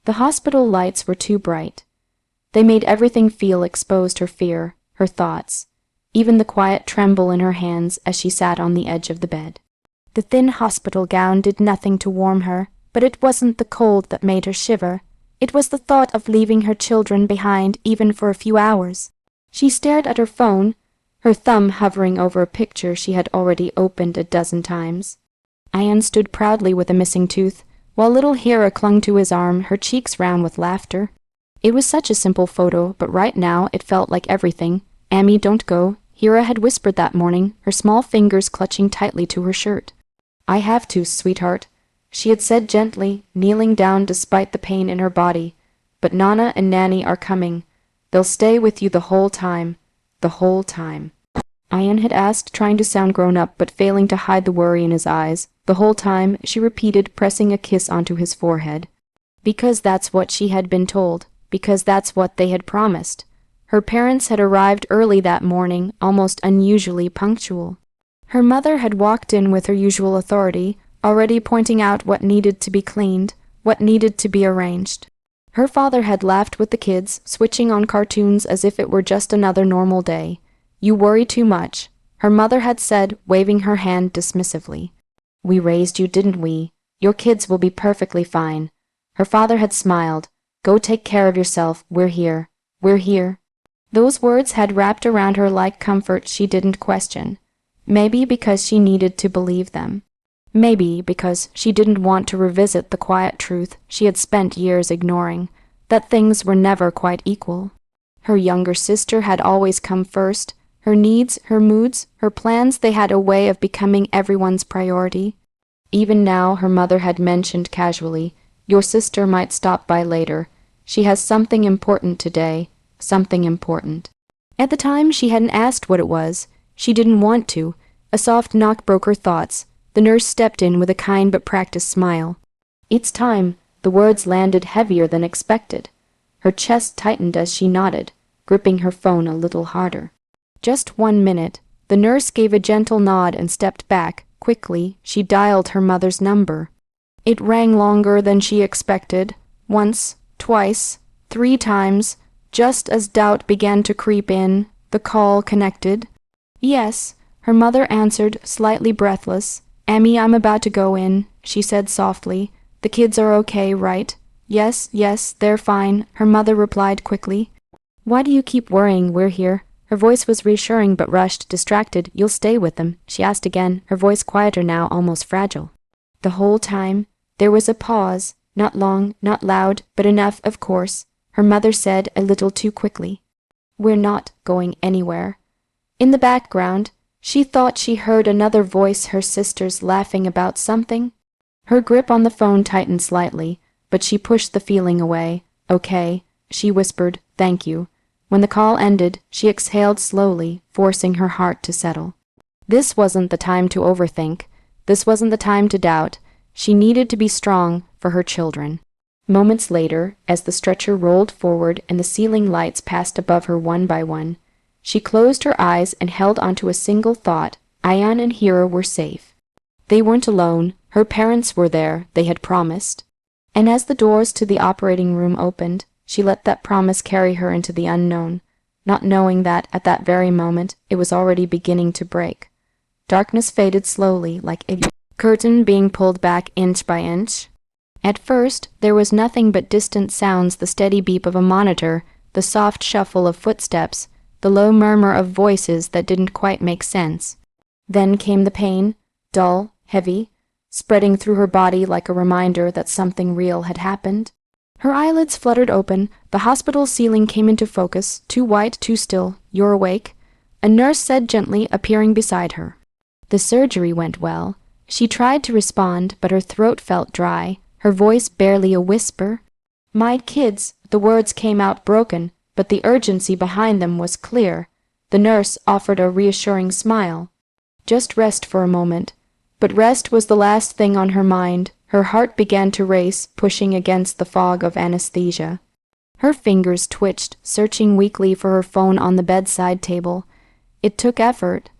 The hospital lights were too bright. They made everything feel exposed: her fear, her thoughts, even the quiet tremble in her hands as she sat on the edge of the bed. The thin hospital gown did nothing to warm her, but it wasn't the cold that made her shiver. It was the thought of leaving her children behind even for a few hours. She stared at her phone, her thumb hovering over a picture she had already opened a dozen times. Ian stood proudly with a missing tooth, while little Hera clung to his arm, her cheeks round with laughter. It was such a simple photo, but right now it felt like everything. "Amy, don't go," Hera had whispered that morning, her small fingers clutching tightly to her shirt. "I have to, sweetheart," she had said gently, kneeling down despite the pain in her body. "But Nana and Nanny are coming. They'll stay with you the whole time. The whole time." Ian had asked, trying to sound grown up but failing to hide the worry in his eyes. "The whole time," she repeated, pressing a kiss onto his forehead. Because that's what she had been told, because that's what they had promised. Her parents had arrived early that morning, almost unusually punctual. Her mother had walked in with her usual authority, already pointing out what needed to be cleaned, what needed to be arranged. Her father had laughed with the kids, switching on cartoons as if it were just another normal day. "You worry too much," her mother had said, waving her hand dismissively. "We raised you, didn't we? Your kids will be perfectly fine." Her father had smiled. "Go take care of yourself. We're here. We're here." Those words had wrapped around her like comfort she didn't question. Maybe because she needed to believe them. Maybe because she didn't want to revisit the quiet truth she had spent years ignoring, that things were never quite equal. Her younger sister had always come first. Her needs, her moods, her plans, they had a way of becoming everyone's priority. Even now, her mother had mentioned casually, "Your sister might stop by later. She has something important today, something important." At the time, she hadn't asked what it was. She didn't want to. A soft knock broke her thoughts. The nurse stepped in with a kind but practiced smile. "It's time." The words landed heavier than expected. Her chest tightened as she nodded, gripping her phone a little harder. "Just 1 minute." The nurse gave a gentle nod and stepped back. Quickly, she dialed her mother's number. It rang longer than she expected. Once, twice, 3 times. Just as doubt began to creep in, the call connected. "Yes," her mother answered, slightly breathless. "Amy, I'm about to go in," she said softly. "The kids are okay, right?" Yes, they're fine," her mother replied quickly. "Why do you keep worrying? We're here." Her voice was reassuring but rushed, distracted. "You'll stay with them?" she asked again, her voice quieter now, almost fragile. "The whole time?" There was a pause, not long, not loud, but enough, of course. Her mother said, a little too quickly, "We're not going anywhere." In the background, she thought she heard another voice, her sister's, laughing about something. Her grip on the phone tightened slightly, but she pushed the feeling away. "Okay," she whispered, "thank you." When the call ended, she exhaled slowly, forcing her heart to settle. This wasn't the time to overthink. This wasn't the time to doubt. She needed to be strong for her children. Moments later, as the stretcher rolled forward and the ceiling lights passed above her one by one, she closed her eyes and held onto a single thought: Ian and Hera were safe. They weren't alone. Her parents were there, they had promised. And as the doors to the operating room opened, she let that promise carry her into the unknown, not knowing that, at that very moment, it was already beginning to break. Darkness faded slowly, like a curtain being pulled back inch by inch. At first, there was nothing but distant sounds: the steady beep of a monitor, the soft shuffle of footsteps, the low murmur of voices that didn't quite make sense. Then came the pain, dull, heavy, spreading through her body like a reminder that something real had happened. Her eyelids fluttered open. The hospital ceiling came into focus, too white, too still. "You're awake," a nurse said gently, appearing beside her. "The surgery went well." She tried to respond, but her throat felt dry, her voice barely a whisper. "My kids," the words came out broken, but the urgency behind them was clear. The nurse offered a reassuring smile. "Just rest for a moment." But rest was the last thing on her mind. Her heart began to race, pushing against the fog of anesthesia. Her fingers twitched, searching weakly for her phone on the bedside table. It took effort,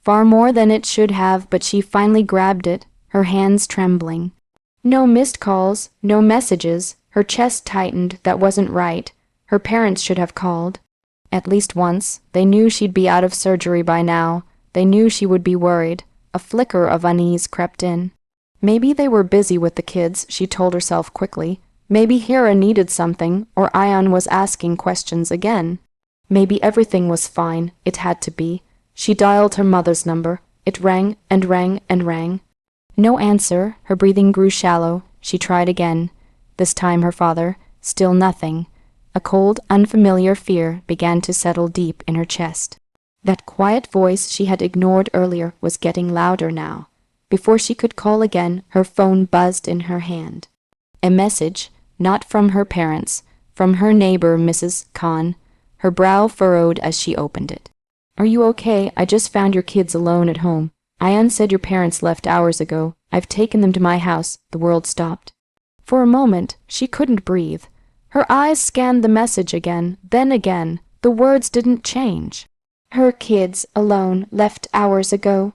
far more than it should have, but she finally grabbed it, her hands trembling. No missed calls, no messages. Her chest tightened. That wasn't right. Her parents should have called. At least once. They knew she'd be out of surgery by now. They knew she would be worried. A flicker of unease crept in. Maybe they were busy with the kids, she told herself quickly. Maybe Hera needed something, or Ion was asking questions again. Maybe everything was fine. It had to be. She dialed her mother's number. It rang and rang and rang. No answer. Her breathing grew shallow. She tried again. This time her father. Still nothing. A cold, unfamiliar fear began to settle deep in her chest. That quiet voice she had ignored earlier was getting louder now. Before she could call again, her phone buzzed in her hand. A message, not from her parents, from her neighbor, Mrs. Khan. Her brow furrowed as she opened it. "Are you okay? I just found your kids alone at home. Ian said your parents left hours ago. I've taken them to my house." The world stopped. For a moment, she couldn't breathe. Her eyes scanned the message again, then again. The words didn't change. Her kids alone, left hours ago.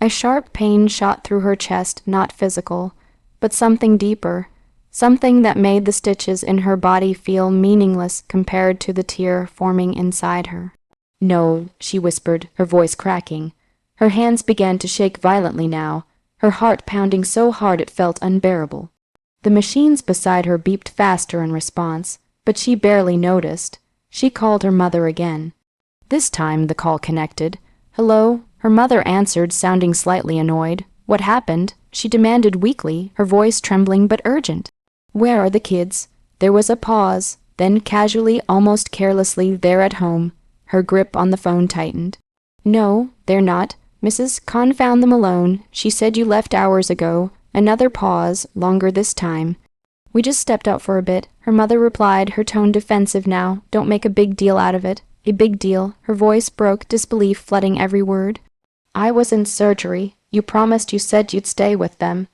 A sharp pain shot through her chest, not physical, but something deeper, something that made the stitches in her body feel meaningless compared to the tear forming inside her. "No," she whispered, her voice cracking. Her hands began to shake violently now, her heart pounding so hard it felt unbearable. The machines beside her beeped faster in response, but she barely noticed. She called her mother again. This time the call connected. "Hello?" Her mother answered, sounding slightly annoyed. "What happened?" she demanded weakly, her voice trembling but urgent. "Where are the kids?" There was a pause, then casually, almost carelessly, "They're at home." Her grip on the phone tightened. "No, they're not. Mrs. Khan found them alone. She said you left hours ago." Another pause, longer this time. "We just stepped out for a bit," her mother replied, her tone defensive now. "Don't make a big deal out of it." A big deal. Her voice broke, disbelief flooding every word. "I was in surgery. You promised. You said you'd stay with them.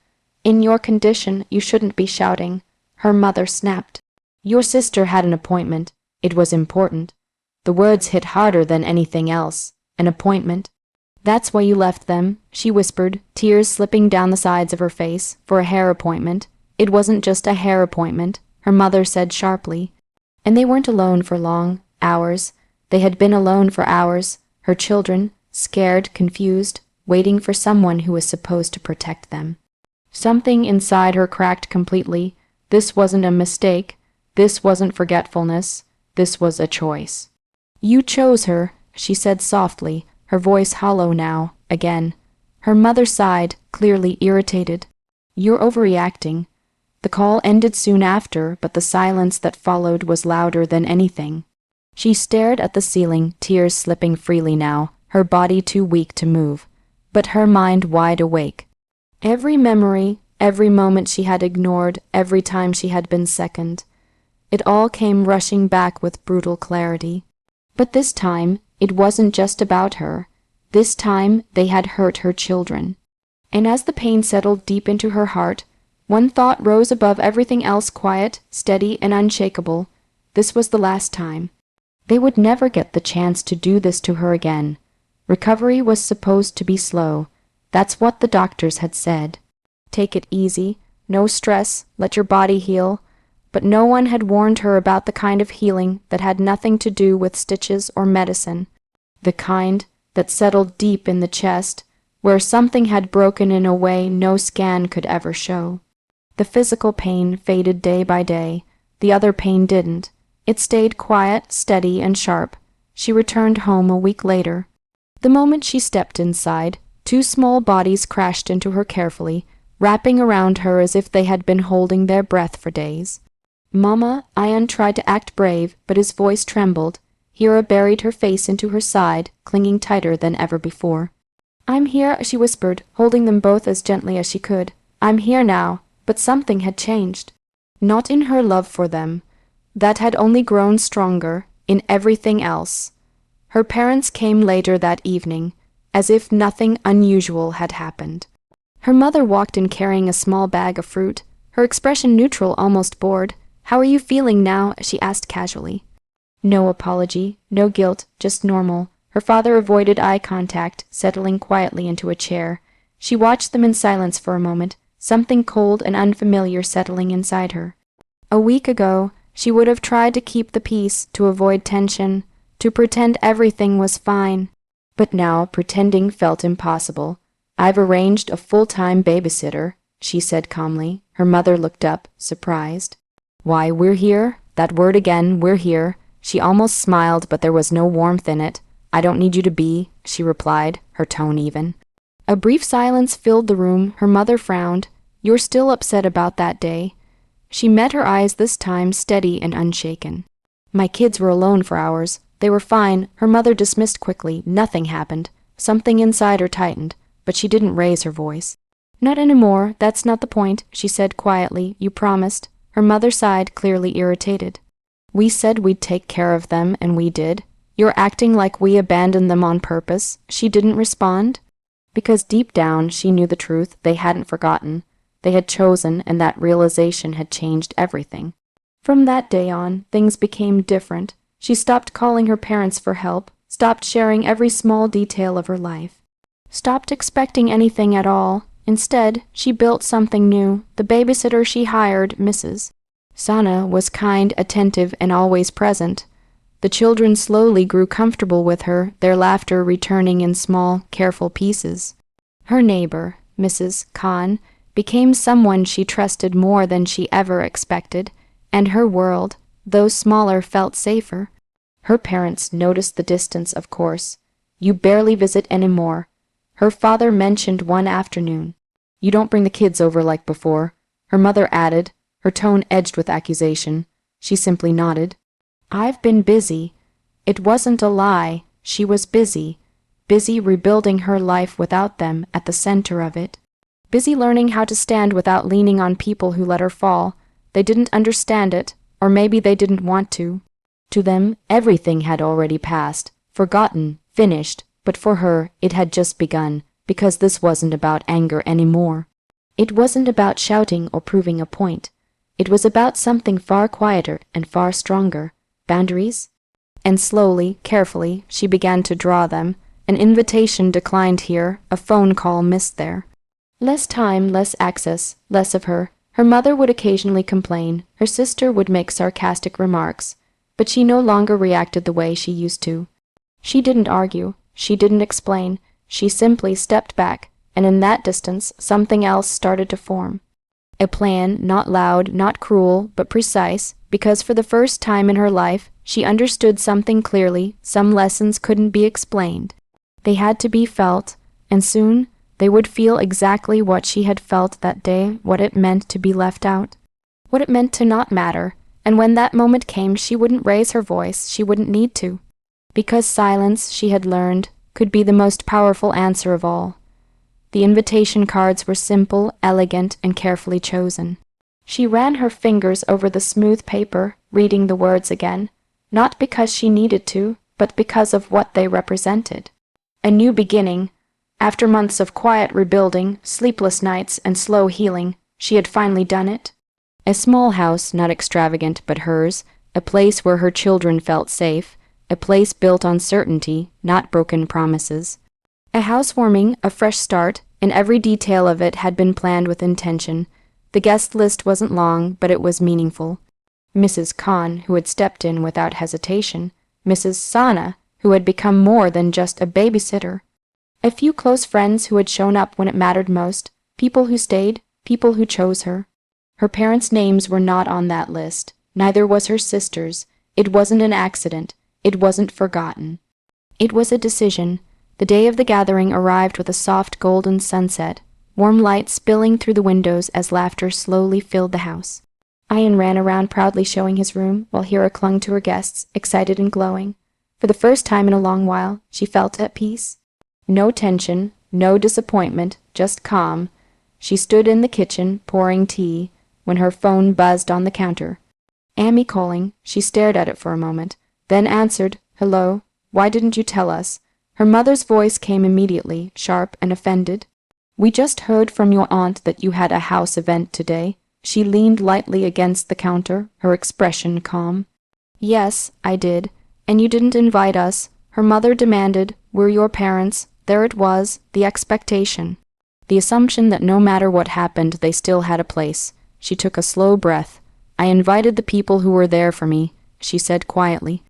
In your condition, you shouldn't be shouting." Her mother snapped. "Your sister had an appointment. It was important." The words hit harder than anything else. An appointment. "That's why you left them," she whispered, tears slipping down the sides of her face. "For a hair appointment." "It wasn't just a hair appointment," her mother said sharply. And they weren't alone for long. Hours. They had been alone for hours. Her children, scared, confused, waiting for someone who was supposed to protect them. Something inside her cracked completely. This wasn't a mistake. This wasn't forgetfulness. This was a choice. "You chose her," she said softly, her voice hollow now, again. Her mother sighed, clearly irritated. "You're overreacting." The call ended soon after, but the silence that followed was louder than anything. She stared at the ceiling, tears slipping freely now, her body too weak to move, but her mind wide awake. Every memory, every moment she had ignored, every time she had been second. It all came rushing back with brutal clarity. But this time, it wasn't just about her. This time, they had hurt her children. And as the pain settled deep into her heart, one thought rose above everything else, quiet, steady, and unshakable. This was the last time. They would never get the chance to do this to her again. Recovery was supposed to be slow. That's what the doctors had said. Take it easy, no stress, let your body heal. But no one had warned her about the kind of healing that had nothing to do with stitches or medicine. The kind that settled deep in the chest, where something had broken in a way no scan could ever show. The physical pain faded day by day. The other pain didn't. It stayed quiet, steady, and sharp. She returned home a week later. The moment she stepped inside, two small bodies crashed into her carefully, wrapping around her as if they had been holding their breath for days. "Mama," Ian tried to act brave, but his voice trembled. Hera buried her face into her side, clinging tighter than ever before. "I'm here," she whispered, holding them both as gently as she could. "I'm here now." But something had changed. Not in her love for them. That had only grown stronger, in everything else. Her parents came later that evening, as if nothing unusual had happened. Her mother walked in carrying a small bag of fruit, her expression neutral, almost bored. "How are you feeling now?" she asked casually. No apology, no guilt, just normal. Her father avoided eye contact, settling quietly into a chair. She watched them in silence for a moment, something cold and unfamiliar settling inside her. A week ago, she would have tried to keep the peace to avoid tension, to pretend everything was fine. But now pretending felt impossible. "I've arranged a full-time babysitter," she said calmly. Her mother looked up, surprised. "Why, we're here." That word again, "we're here." She almost smiled, but there was no warmth in it. "I don't need you to be," she replied, her tone even. A brief silence filled the room. Her mother frowned. "You're still upset about that day." She met her eyes this time, steady and unshaken. "My kids were alone for hours. They were fine," her mother dismissed quickly. "Nothing happened." Something inside her tightened, but she didn't raise her voice. "Not anymore. That's not the point," she said quietly. "You promised." Her mother sighed, clearly irritated. "We said we'd take care of them, and we did. You're acting like we abandoned them on purpose." She didn't respond, because deep down she knew the truth. They hadn't forgotten. They had chosen, and that realization had changed everything. From that day on, things became different. She stopped calling her parents for help, stopped sharing every small detail of her life, stopped expecting anything at all. Instead, she built something new. The babysitter she hired, Mrs. Sana, was kind, attentive, and always present. The children slowly grew comfortable with her, their laughter returning in small, careful pieces. Her neighbor, Mrs. Khan, became someone she trusted more than she ever expected, and her world, though smaller, felt safer. Her parents noticed the distance, of course. "You barely visit anymore," her father mentioned one afternoon. "You don't bring the kids over like before," her mother added, her tone edged with accusation. She simply nodded. "I've been busy." It wasn't a lie. She was busy. Busy rebuilding her life without them at the center of it. Busy learning how to stand without leaning on people who let her fall. They didn't understand it, or maybe they didn't want to. To them, everything had already passed, forgotten, finished, but for her, it had just begun, because this wasn't about anger anymore. It wasn't about shouting or proving a point. It was about something far quieter and far stronger. Boundaries? And slowly, carefully, she began to draw them. An invitation declined here, a phone call missed there. Less time, less access, less of her. Her mother would occasionally complain. Her sister would make sarcastic remarks. But she no longer reacted the way she used to. She didn't argue. She didn't explain. She simply stepped back, and in that distance, something else started to form. A plan, not loud, not cruel, but precise, because for the first time in her life, she understood something clearly. Some lessons couldn't be explained. They had to be felt, and soon they would feel exactly what she had felt that day, what it meant to be left out, what it meant to not matter. And when that moment came, she wouldn't raise her voice. She wouldn't need to. Because silence, she had learned, could be the most powerful answer of all. The invitation cards were simple, elegant, and carefully chosen. She ran her fingers over the smooth paper, reading the words again, not because she needed to, but because of what they represented. A new beginning. After months of quiet rebuilding, sleepless nights, and slow healing, she had finally done it. A small house, not extravagant, but hers, a place where her children felt safe, a place built on certainty, not broken promises. A housewarming, a fresh start, and every detail of it had been planned with intention. The guest list wasn't long, but it was meaningful. Mrs. Khan, who had stepped in without hesitation. Mrs. Sana, who had become more than just a babysitter. A few close friends who had shown up when it mattered most. People who stayed, people who chose her. Her parents' names were not on that list. Neither was her sister's. It wasn't an accident. It wasn't forgotten. It was a decision. The day of the gathering arrived with a soft golden sunset, warm light spilling through the windows as laughter slowly filled the house. Ian ran around proudly showing his room, while Hira clung to her guests, excited and glowing. For the first time in a long while, she felt at peace. No tension, no disappointment, just calm. She stood in the kitchen, pouring tea, when her phone buzzed on the counter. Amy calling. She stared at it for a moment, then answered, "Hello, why didn't you tell us?" Her mother's voice came immediately, sharp and offended. "We just heard from your aunt that you had a house event today." She leaned lightly against the counter, her expression calm. "Yes, I did. And you didn't invite us," her mother demanded. "We're your parents." There it was, the expectation. The assumption that no matter what happened, they still had a place. She took a slow breath. I invited the people who were there for me, she said quietly.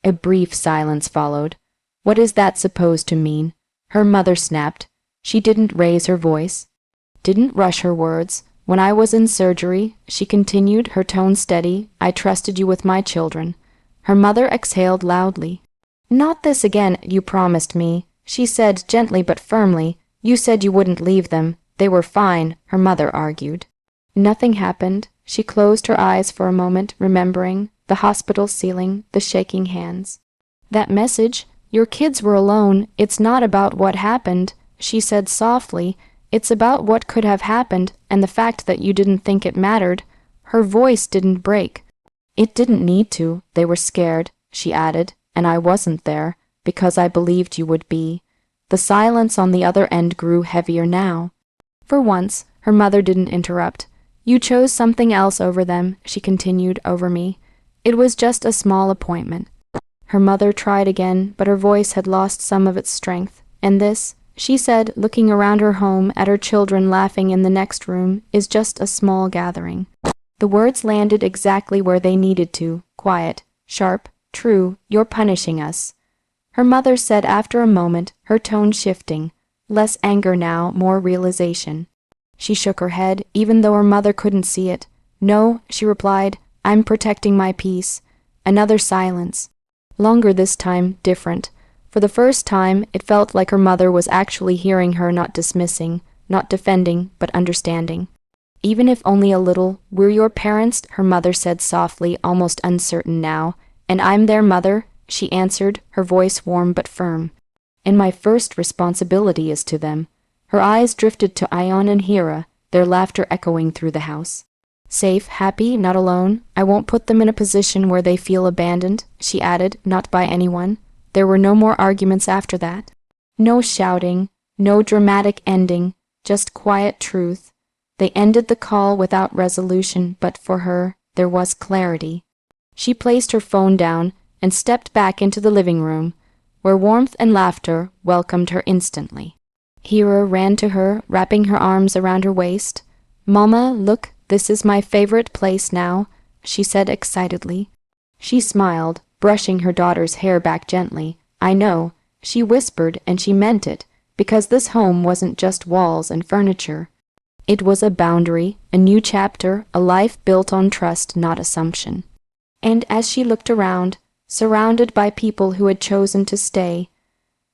A brief silence followed. What is that supposed to mean? Her mother snapped. She didn't raise her voice, didn't rush her words. When I was in surgery, she continued, her tone steady, I trusted you with my children. Her mother exhaled loudly. Not this again, you promised me, she said gently but firmly. You said you wouldn't leave them. They were fine, her mother argued. Nothing happened. She closed her eyes for a moment, remembering the hospital ceiling, the shaking hands. That message, your kids were alone. It's not about what happened, she said softly. It's about what could have happened and the fact that you didn't think it mattered. Her voice didn't break. It didn't need to. They were scared, she added, and I wasn't there because I believed you would be. The silence on the other end grew heavier now. For once, her mother didn't interrupt. You chose something else over them, she continued over me. It was just a small appointment. Her mother tried again, but her voice had lost some of its strength. And this, she said, looking around her home at her children laughing in the next room, is just a small gathering. The words landed exactly where they needed to, quiet, sharp, true. You're punishing us. Her mother said after a moment, her tone shifting. Less anger now, more realization. She shook her head, even though her mother couldn't see it. No, she replied, I'm protecting my peace. Another silence. Longer this time, different. For the first time, it felt like her mother was actually hearing her, not dismissing, not defending, but understanding. Even if only a little. We're your parents, her mother said softly, almost uncertain now. And I'm their mother, she answered, her voice warm but firm. And my first responsibility is to them. Her eyes drifted to Ion and Hira, their laughter echoing through the house. Safe, happy, not alone. I won't put them in a position where they feel abandoned, she added, not by anyone. There were no more arguments after that. No shouting, no dramatic ending, just quiet truth. They ended the call without resolution, but for her, there was clarity. She placed her phone down and stepped back into the living room, where warmth and laughter welcomed her instantly. Hira ran to her, wrapping her arms around her waist. Mama, look, this is my favorite place now, she said excitedly. She smiled, brushing her daughter's hair back gently. I know, she whispered, and she meant it, because this home wasn't just walls and furniture. It was a boundary, a new chapter, a life built on trust, not assumption. And as she looked around, surrounded by people who had chosen to stay,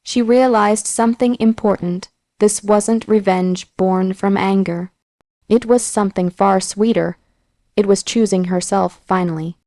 she realized something important. This wasn't revenge born from anger. It was something far sweeter. It was choosing herself finally.